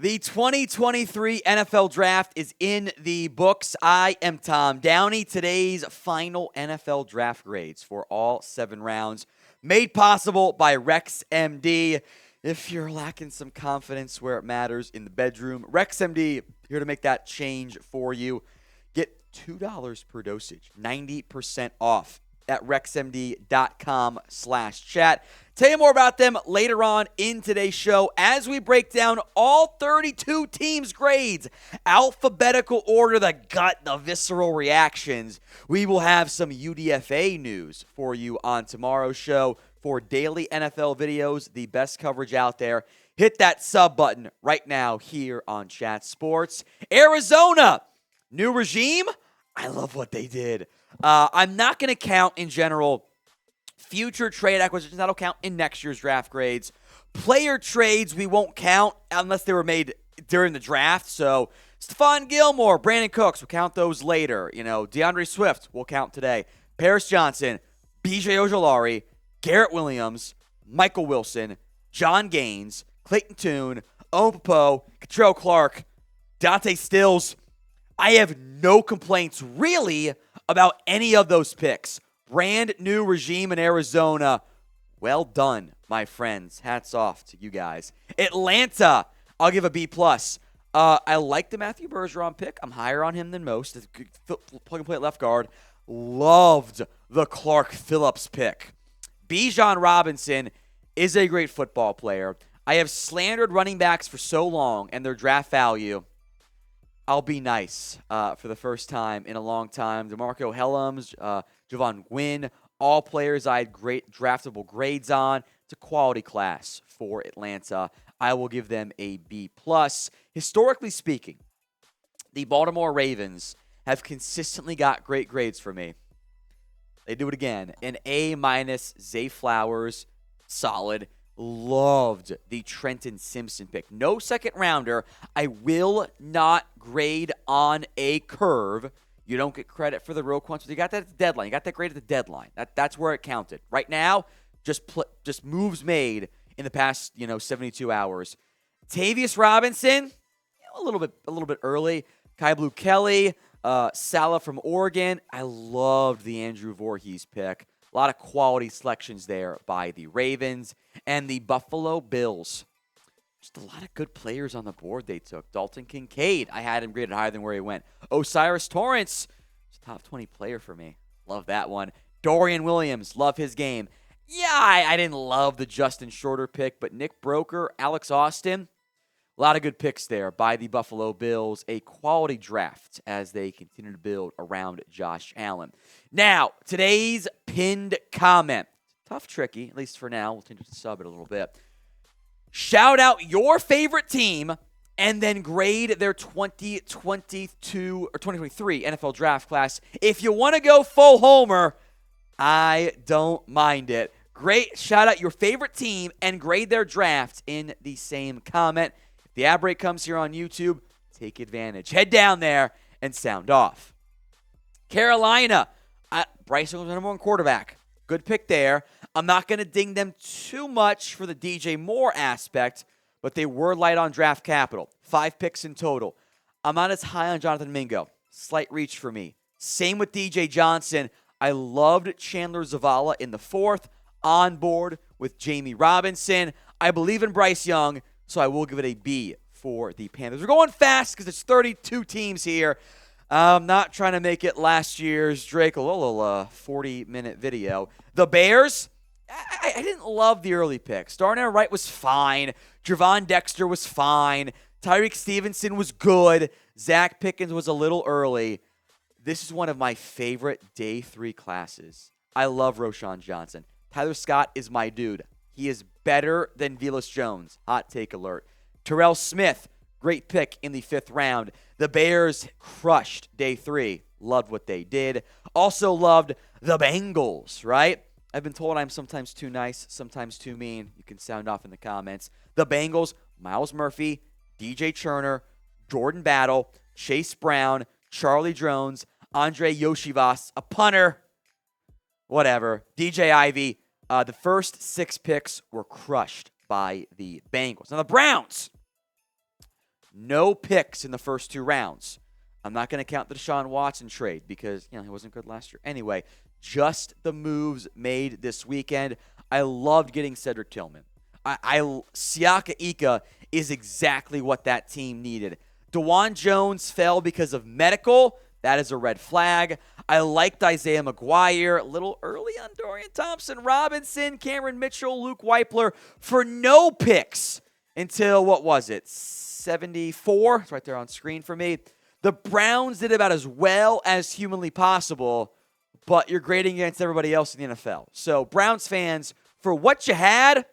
The 2023 NFL Draft is in the books. I am Tom Downey. Today's final NFL draft grades for all 7 rounds made possible by RexMD. If you're lacking some confidence where it matters in the bedroom, RexMD here to make that change for you. Get $2 per dosage, 90% off at rexmd.com/chat. Tell you more about them later on in today's show as we break down all 32 teams' grades, alphabetical order, the gut, the visceral reactions. We will have some UDFA news for you on tomorrow's show. For daily NFL videos, the best coverage out there. Hit that sub button right now here on Chat Sports. Arizona, new regime. I love what they did. I'm not going to count in general future trade acquisitions. That'll count in next year's draft grades. Player trades we won't count unless they were made during the draft. So Stephon Gilmore, Brandon Cooks, we'll count those later. DeAndre Swift, we'll count today. Paris Johnson, B.J. Ojolari, Garrett Williams, Michael Wilson, John Gaines, Clayton Tune, Owen Popo, Catrell Clark, Dante Stills. I have no complaints really about any of those picks. Brand new regime in Arizona. Well done, my friends. Hats off to you guys. Atlanta, I'll give a B+. I like the Matthew Bergeron pick. I'm higher on him than most. Plug-and-play at left guard. Loved the Clark Phillips pick. Bijan Robinson is a great football player. I have slandered running backs for so long and their draft value. I'll be nice for the first time in a long time. DeMarco Hellams, Javon Gwynn, all players I had great draftable grades on. It's a quality class for Atlanta. I will give them a B+. Historically speaking, the Baltimore Ravens have consistently got great grades for me. They do it again. An A-. Zay Flowers, solid. Loved the Trenton Simpson pick. No second rounder. I will not grade on a curve. You don't get credit for the real quantity. You got that at the deadline. You got that grade at the deadline. That's where it counted. Right now, just moves made in the past 72 hours. Tavius Robinson, a little bit early. Kai Blue Kelly, Salah from Oregon. I loved the Andrew Voorhees pick. A lot of quality selections there by the Ravens and the Buffalo Bills. Just a lot of good players on the board they took. Dalton Kincaid, I had him graded higher than where he went. Osiris Torrance, top 20 player for me. Love that one. Dorian Williams, love his game. Yeah, I didn't love the Justin Shorter pick, but Nick Broker, Alex Austin, a lot of good picks there by the Buffalo Bills. A quality draft as they continue to build around Josh Allen. Now, today's pinned comment. Tough, tricky, at least for now. We'll change it to sub it a little bit. Shout out your favorite team and then grade their 2022 or 2023 NFL draft class. If you want to go full homer, I don't mind it. Great. Shout out your favorite team and grade their draft in the same comment. If the ad break comes here on YouTube, take advantage. Head down there and sound off. Carolina, Bryce Young was the number 1 quarterback. Good pick there. I'm not going to ding them too much for the DJ Moore aspect, but they were light on draft capital. 5 picks in total. I'm not as high on Jonathan Mingo. Slight reach for me. Same with DJ Johnson. I loved Chandler Zavala in the 4th. On board with Jamie Robinson. I believe in Bryce Young, so I will give it a B for the Panthers. We're going fast because there's 32 teams here. I'm not trying to make it last year's Drake Lolo 40-minute video. The Bears, I didn't love the early picks. Darnell Wright was fine. Javon Dexter was fine. Tyreek Stevenson was good. Zach Pickens was a little early. This is one of my favorite day 3 classes. I love Roschon Johnson. Tyler Scott is my dude. He is better than Velus Jones. Hot take alert. Terrell Smith, great pick in the 5th round. The Bears crushed day 3. Loved what they did. Also loved the Bengals, right? I've been told I'm sometimes too nice, sometimes too mean. You can sound off in the comments. The Bengals, Myles Murphy, DJ Turner, Jordan Battle, Chase Brown, Charlie Jones, Andre Yoshivas, a punter, whatever, DJ Ivy. The first 6 picks were crushed by the Bengals. Now the Browns, No picks in the first 2 rounds. I'm not going to count the Deshaun Watson trade because, he wasn't good last year. Anyway, just the moves made this weekend. I loved getting Cedric Tillman. Siaka Ika is exactly what that team needed. DeJuan Jones fell because of medical. That is a red flag. I liked Isaiah McGuire. A little early on Dorian Thompson-Robinson, Cameron Mitchell, Luke Weipler for no picks until, 74? It's right there on screen for me. The Browns did about as well as humanly possible, but you're grading against everybody else in the NFL. So Browns fans, for what you had,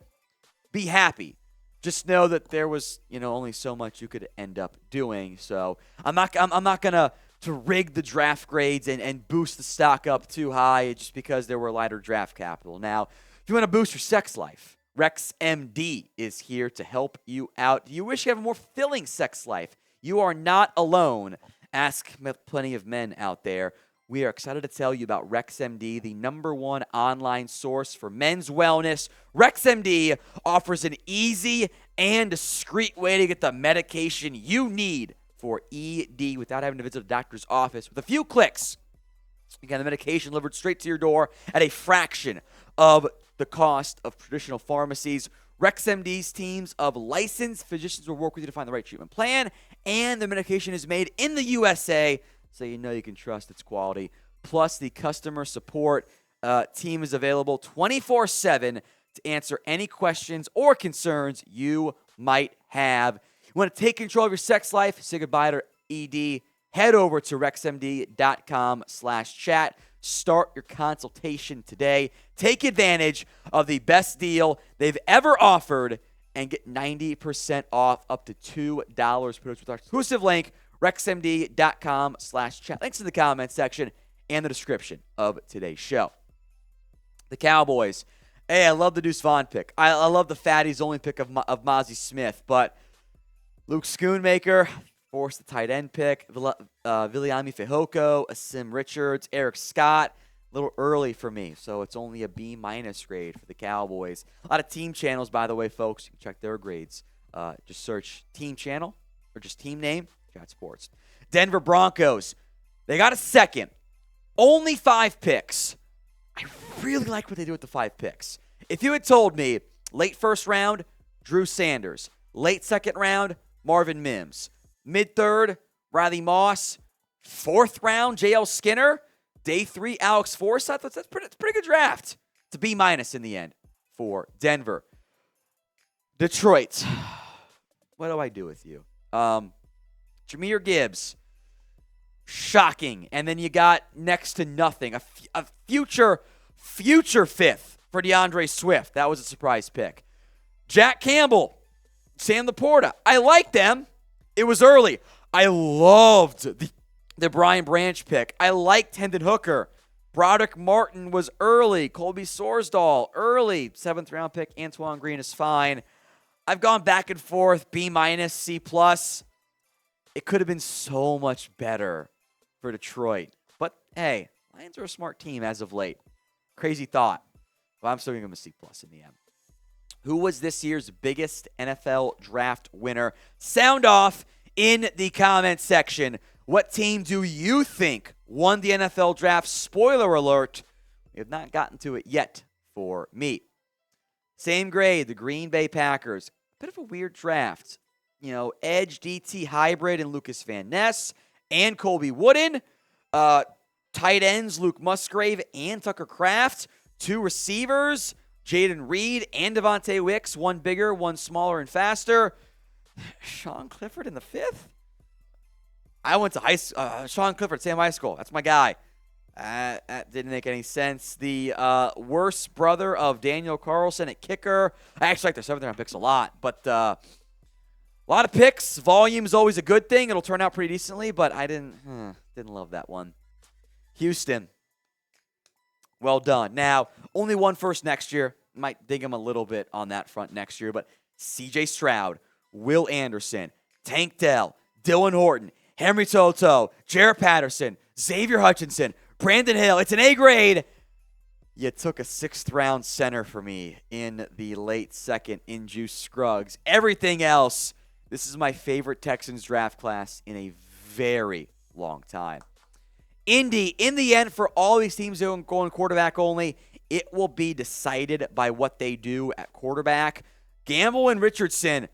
be happy. Just know that there was, only so much you could end up doing. So I'm not gonna rig the draft grades and boost the stock up too high just because there were lighter draft capital. Now, if you want to boost your sex life, RexMD is here to help you out. Do you wish you have a more fulfilling sex life? You are not alone. Ask plenty of men out there. We are excited to tell you about RexMD, the #1 online source for men's wellness. RexMD offers an easy and discreet way to get the medication you need for ED without having to visit a doctor's office. With a few clicks, you get the medication delivered straight to your door at a fraction of the cost of traditional pharmacies. RexMD's teams of licensed physicians will work with you to find the right treatment plan, and the medication is made in the USA, so you know you can trust its quality. Plus, the customer support team is available 24/7 to answer any questions or concerns you might have. You want to take control of your sex life, say goodbye to ED, head over to rexmd.com/chat. Start your consultation today. Take advantage of the best deal they've ever offered and get 90% off up to $2 per dose with our exclusive link, rexmd.com/chat. Links in the comment section and the description of today's show. The Cowboys. Hey, I love the Deuce Vaughn pick. I love the Fatty's only pick of Mazi Smith, but Luke Schoonmaker forced the tight end pick. Viliami Fehoko, Asim Richards, Eric Scott. A little early for me, so it's only a B- grade for the Cowboys. A lot of team channels, by the way, folks. You can check their grades. Just search team channel or just team name, Chat Sports. Denver Broncos. They got a second. Only 5 picks. I really like what they do with the 5 picks. If you had told me late first round, Drew Sanders. Late second round, Marvin Mims. Mid-third, Riley Moss. 4th round, J.L. Skinner. Day 3, Alex Forsythe. That's a pretty good draft. It's a B- in the end for Denver. Detroit. What do I do with you? Jahmyr Gibbs. Shocking. And then you got next to nothing. A future 5th for DeAndre Swift. That was a surprise pick. Jack Campbell. Sam Laporta. I like them. It was early. I loved the Brian Branch pick. I liked Hendon Hooker. Broderick Martin was early. Colby Sorsdahl, early. 7th round pick. Antoine Green is fine. I've gone back and forth. B-, C+. It could have been so much better for Detroit. But, hey, Lions are a smart team as of late. Crazy thought. But I'm still giving them a C+ in the end. Who was this year's biggest NFL draft winner? Sound off in the comment section. What team do you think won the NFL draft? Spoiler alert, we have not gotten to it yet for me. Same grade, the Green Bay Packers. Bit of a weird draft. Edge, DT hybrid, and Lucas Van Ness and Colby Wooden. Tight ends, Luke Musgrave and Tucker Kraft. 2 receivers, Jaden Reed and Devontae Wicks. 1 bigger, 1 smaller and faster. Sean Clifford in the 5th? I went to Sean Clifford, Sam High School. That's my guy. That didn't make any sense. The worst brother of Daniel Carlson at kicker. I actually like their 7th round picks a lot, but a lot of picks. Volume is always a good thing. It'll turn out pretty decently, but I didn't love that one. Houston. Well done. Now, only 1 first next year. Might dig him a little bit on that front next year, but C.J. Stroud, Will Anderson, Tank Dell, Dylan Horton, Henry Toto, Jarrett Patterson, Xavier Hutchinson, Brandon Hill. It's an A grade. You took a 6th round center for me in the late 2nd in Juice Scruggs. Everything else, This is my favorite Texans draft class in a very long time. Indy, in the end, for all these teams going quarterback only, it will be decided by what they do at quarterback. Gamble and Richardson,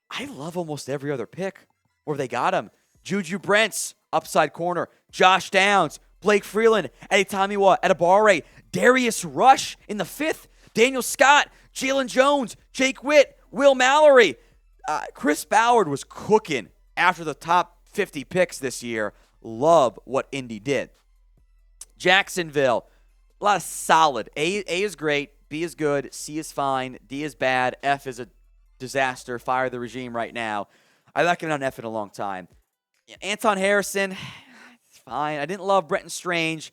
I love almost every other pick where they got him. Juju Brents, upside corner. Josh Downs, Blake Freeland, Adetomiwa, Adebawore, Darius Rush in the 5th. Daniel Scott, Jalen Jones, Jake Witt, Will Mallory. Chris Ballard was cooking after the top 50 picks this year. Love what Indy did. Jacksonville, a lot of solid. A is great, B is good, C is fine, D is bad, F is a disaster. Fire the regime right now. I like giving out an F in a long time. Anton Harrison, it's fine. I didn't love Brenton Strange.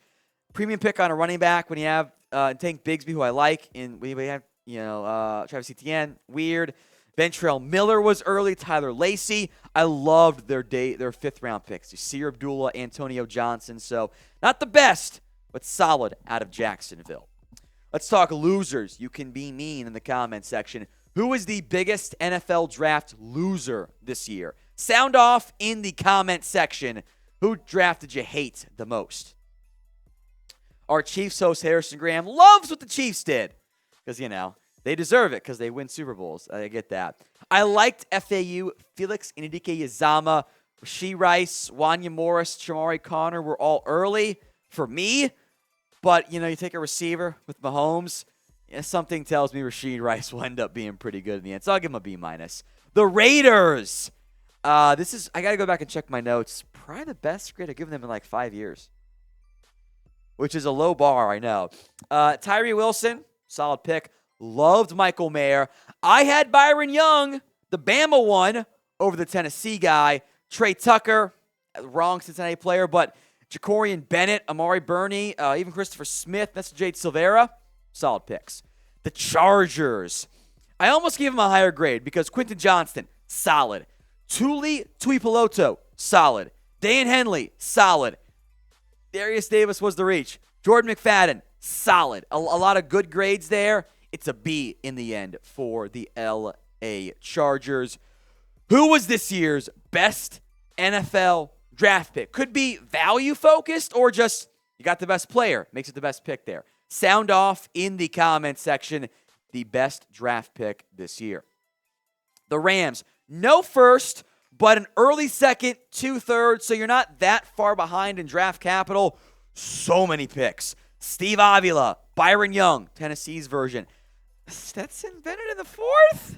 Premium pick on a running back when you have Tank Bigsby, who I like, and we have Travis Etienne. Weird. Ventrell Miller was early. Tyler Lacey. I loved their 5th round picks. Yasir Abdullah, Antonio Johnson. So not the best, but solid out of Jacksonville. Let's talk losers. You can be mean in the comment section. Who is the biggest NFL draft loser this year? Sound off in the comment section. Who draft did you hate the most? Our Chiefs host, Harrison Graham, loves what the Chiefs did. Because, they deserve it because they win Super Bowls. I get that. I liked FAU. Felix Inudike-Yazama, Rashee Rice, Wanya Morris, Shamari Connor were all early for me. But, you take a receiver with Mahomes. Something tells me Rashee Rice will end up being pretty good in the end. So I'll give him a B-. The Raiders. I got to go back and check my notes. Probably the best grade I've given them in like 5 years. Which is a low bar, I know. Tyree Wilson, solid pick. Loved Michael Mayer. I had Byron Young, the Bama one, over the Tennessee guy. Trey Tucker, wrong Cincinnati player, but Jacorian Bennett, Amari Burney, even Christopher Smith, that's Jade Silvera. Solid picks. The Chargers. I almost gave him a higher grade because Quentin Johnston, solid. Tuli Tuipulotu, solid. Dan Henley, solid. Darius Davis was the reach. Jordan McFadden, solid. A lot of good grades there. It's a B in the end for the L.A. Chargers. Who was this year's best NFL draft pick? Could be value-focused or just you got the best player. Makes it the best pick there. Sound off in the comment section the best draft pick this year. The Rams, no first, but an early second, 2/3, so you're not that far behind in draft capital. So many picks. Steve Avila, Byron Young, Tennessee's version. Stetson Bennett in the 4th?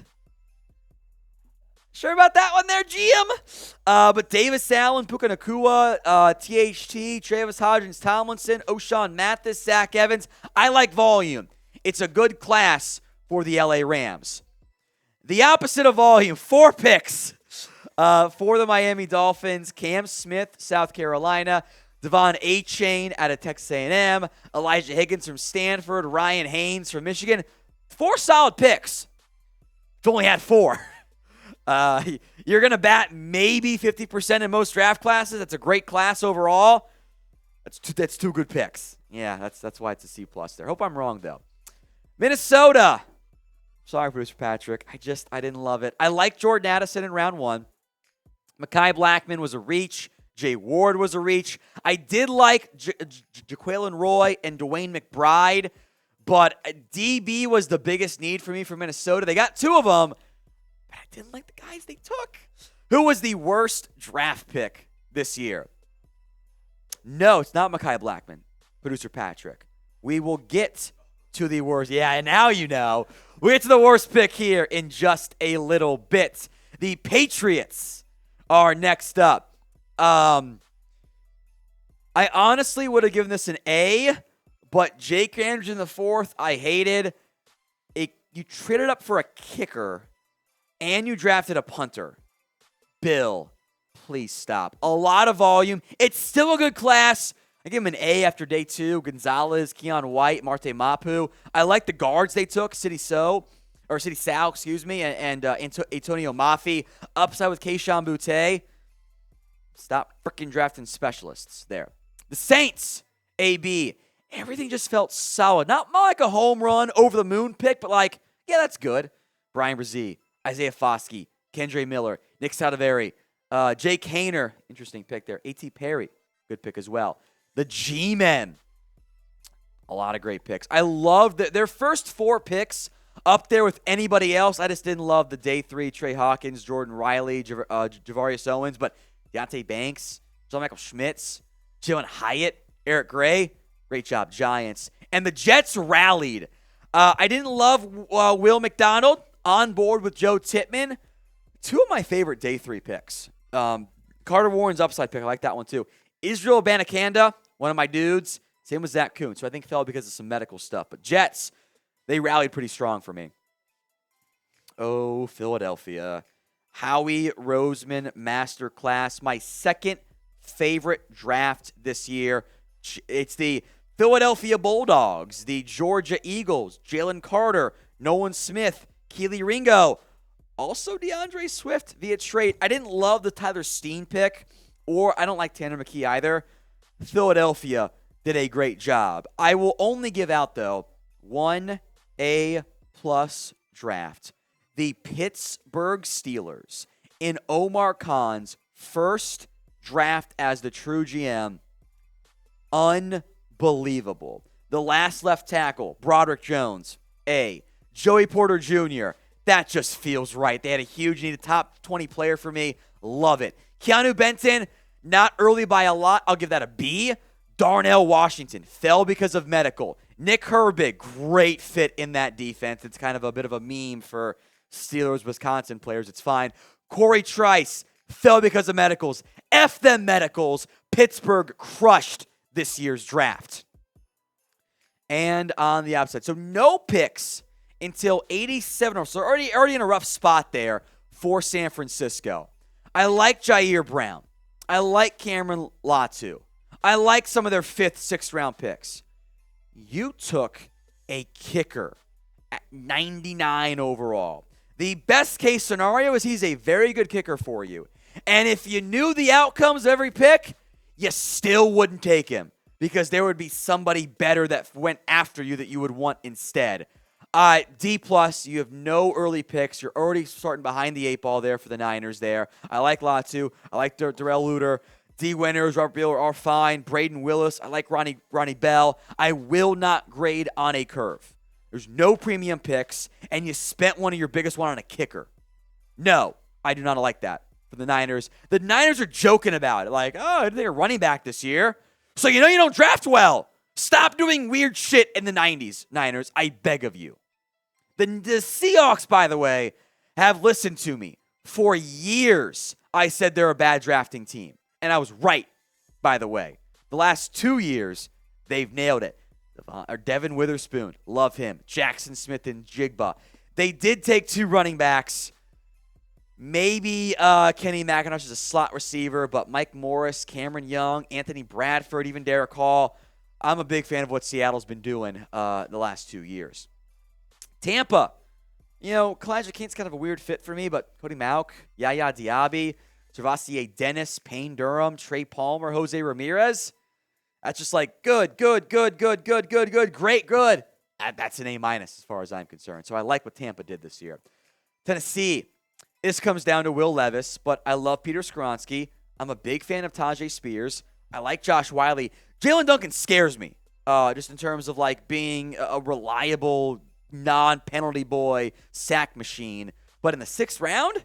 Sure about that one there, GM? But Davis Allen, Puka Nacua, THT, Travis Hodgins Tomlinson, O'Shawn Mathis, Zach Evans. I like volume. It's a good class for the LA Rams. The opposite of volume, 4 picks for the Miami Dolphins. Cam Smith, South Carolina. Devon Achane out of Texas A&M. Elijah Higgins from Stanford. Ryan Haynes from Michigan. 4 solid picks. I've only had 4. You're going to bat maybe 50% in most draft classes. That's a great class overall. That's 2 good picks. Yeah, that's why it's a C+ there. Hope I'm wrong, though. Minnesota. Sorry, Producer Patrick. I didn't love it. I like Jordan Addison in round 1. Mekhi Blackman was a reach. Jay Ward was a reach. I did like Jaquelin Roy and Dwayne McBride, but DB was the biggest need for me for Minnesota. They got 2 of them, but I didn't like the guys they took. Who was the worst draft pick this year? No, it's not Mekhi Blackman, Producer Patrick. We will get to the worst. Yeah, and now you know. We'll get to the worst pick here in just a little bit. The Patriots are next up. I honestly would have given this an A, but Jake Andrews in the 4th, I hated. You traded up for a kicker, and you drafted a punter. Bill, please stop. A lot of volume. It's still a good class. I give him an A after day 2. Gonzalez, Keon White, Marte Mapu. I like the guards they took, City Sao, and Antonio Mafi. Upside with Keishawn Butte. Stop freaking drafting specialists there. The Saints, AB. Everything just felt solid. Not like a home run, over the moon pick, but like, yeah, that's good. Brian Brzee, Isaiah Foskey, Kendre Miller, Nick Sadaveri. Jake Hayner, interesting pick there. A.T. Perry, good pick as well. The G-Men, a lot of great picks. I love their first 4 picks up there with anybody else. I just didn't love the day 3, Trey Hawkins, Jordan Riley, Javarius Owens, but Deonte Banks, John Michael Schmitz, Jalen Hyatt, Eric Gray, great job, Giants. And the Jets rallied. I didn't love Will McDonald on board with Joe Tippmann. 2 of my favorite day 3 picks. Carter Warren's upside pick, I like that one too. Israel Abanikanda, one of my dudes. Same with Zach Kuhn, so I think fell because of some medical stuff. But Jets, they rallied pretty strong for me. Oh, Philadelphia. Howie Roseman Masterclass, my second favorite draft this year. It's the Philadelphia Bulldogs, the Georgia Eagles, Jalen Carter, Nolan Smith, Keely Ringo, also DeAndre Swift via trade. I didn't love the Tyler Steen pick, or I don't like Tanner McKee either. Philadelphia did a great job. I will only give out, though, 1 A-plus draft. The Pittsburgh Steelers in Omar Khan's first draft as the true GM. Unbelievable. The last left tackle, Broderick Jones, A. Joey Porter Jr., that just feels right. They had a huge need, a top 20 player for me. Love it. Keanu Benton, not early by a lot. I'll give that a B. Darnell Washington, fell because of medical. Nick Herbig, great fit in that defense. It's kind of a bit of a meme for Steelers, Wisconsin players. It's fine. Corey Trice, fell because of medicals. F them medicals. Pittsburgh crushed this year's draft. And on the opposite, so no picks until 87 or so. Already in a rough spot there for San Francisco. I like Jair Brown. I like Cameron Latu. I like some of their 5th, 6th round picks. You took a kicker at 99 overall. The best case scenario is he's a very good kicker for you. And if you knew the outcomes of every pick, you still wouldn't take him because there would be somebody better that went after you that you would want instead. D+, you have no early picks. You're already starting behind the 8 ball there for the Niners there. I like Latu. I like Darrell Luter. D. Winners, Robert Beal are fine. Braden Willis. I like Ronnie Bell. I will not grade on a curve. There's no premium picks, and you spent one of your biggest one on a kicker. No, I do not like that for the Niners. The Niners are joking about it. Like, oh, they're running back this year. So you know you don't draft well. Stop doing weird shit in the 90s, Niners. I beg of you. The Seahawks, by the way, have listened to me. For years, I said they're a bad drafting team. And I was right, by the way. The last 2 years, they've nailed it. Devin Witherspoon, love him. Jaxon Smith-Njigba. They did take 2 running backs. Maybe Kenny McIntosh is a slot receiver, but Mike Morris, Cameron Young, Anthony Bradford, even Derek Hall. I'm a big fan of what Seattle's been doing the last 2 years. Tampa. You know, Kalijah Kane's kind of a weird fit for me, but Cody Mauk, Yaya Diaby, Travassier Dennis, Payne Durham, Trey Palmer, Jose Ramirez. That's just like good, great, good. That's an A- as far as I'm concerned. So I like what Tampa did this year. Tennessee. This comes down to Will Levis, but I love Peter Skoronski. I'm a big fan of Tajay Spears. I like Josh Wiley. Jalen Duncan scares me, just in terms of like being a reliable, non-penalty boy sack machine. But in the 6th round,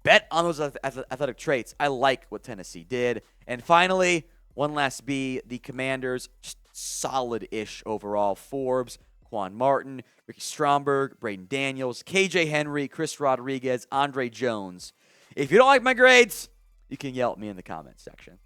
bet on those athletic traits. I like what Tennessee did. And finally, one last B, the Commanders, just solid-ish overall. Forbes, Quan Martin, Ricky Stromberg, Braden Daniels, KJ Henry, Chris Rodriguez, Andre Jones. If you don't like my grades, you can yell at me in the comments section.